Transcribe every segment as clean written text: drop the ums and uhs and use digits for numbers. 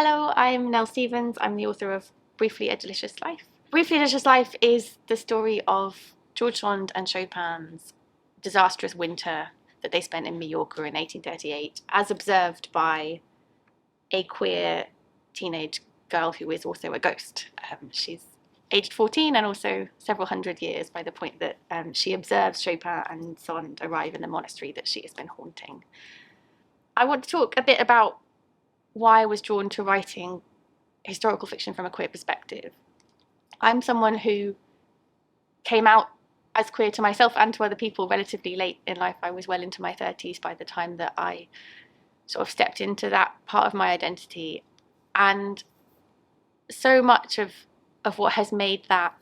Hello, I'm Nell Stevens. I'm the author of Briefly a Delicious Life. Briefly a Delicious Life is the story of George Sand and Chopin's disastrous winter that they spent in Mallorca in 1838, as observed by a queer teenage girl who is also a ghost. She's aged 14 and also several hundred years by the point that she observes Chopin and Sand arrive in the monastery that she has been haunting. I want to talk a bit about why I was drawn to writing historical fiction from a queer perspective. I'm someone who came out as queer to myself and to other people relatively late in life. I was well into my 30s by the time that I sort of stepped into that part of my identity. And so much of what has made that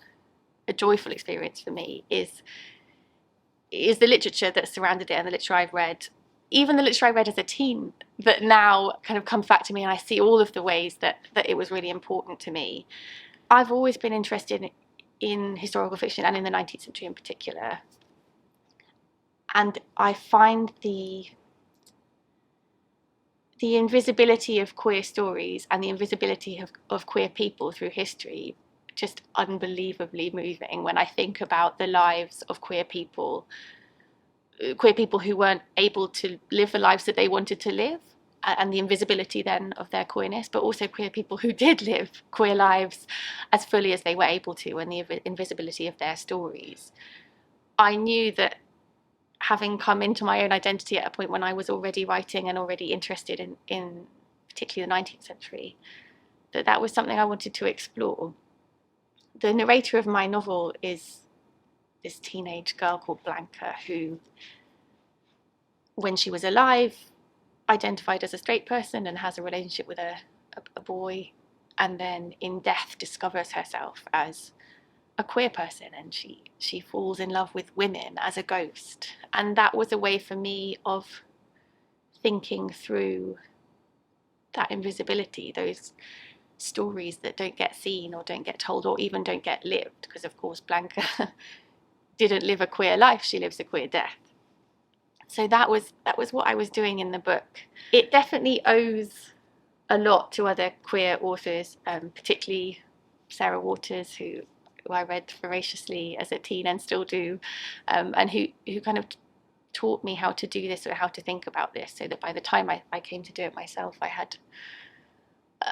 a joyful experience for me is the literature that surrounded it and the literature I've read. Even the literature I read as a teen that now kind of comes back to me, and I see all of the ways that it was really important to me. I've always been interested in historical fiction and in the 19th century in particular. And I find the invisibility of queer stories and the invisibility of queer people through history just unbelievably moving when I think about the lives of queer people who weren't able to live the lives that they wanted to live, and the invisibility then of their queerness, but also queer people who did live queer lives as fully as they were able to, and the invisibility of their stories. I knew that, having come into my own identity at a point when I was already writing and already interested in particularly the 19th century, that was something I wanted to explore. The narrator of my novel is this teenage girl called Blanca, who, when she was alive, identified as a straight person and has a relationship with a boy, and then in death discovers herself as a queer person, and she falls in love with women as a ghost. And that was a way for me of thinking through that invisibility, those stories that don't get seen or don't get told or even don't get lived, because of course Blanca didn't live a queer life, she lives a queer death. So that was what I was doing in the book. It definitely owes a lot to other queer authors, particularly Sarah Waters, who I read voraciously as a teen and still do, and who kind of taught me how to do this or how to think about this, so that by the time I came to do it myself, I had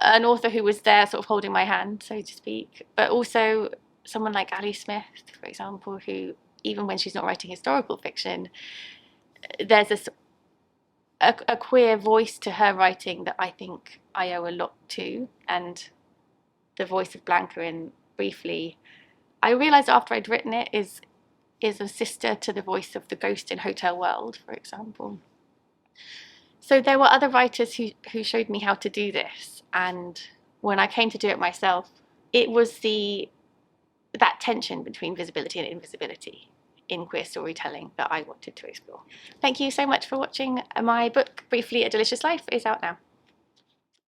an author who was there sort of holding my hand, so to speak, but also someone like Ali Smith, for example, who, even when she's not writing historical fiction, there's a queer voice to her writing that I think I owe a lot to. And the voice of Blanca in Briefly, I realised after I'd written it, is a sister to the voice of the ghost in Hotel World, for example. So there were other writers who showed me how to do this, and when I came to do it myself, it was that tension between visibility and invisibility in queer storytelling that I wanted to explore. Thank you so much for watching. My book, Briefly a Delicious Life, is out now.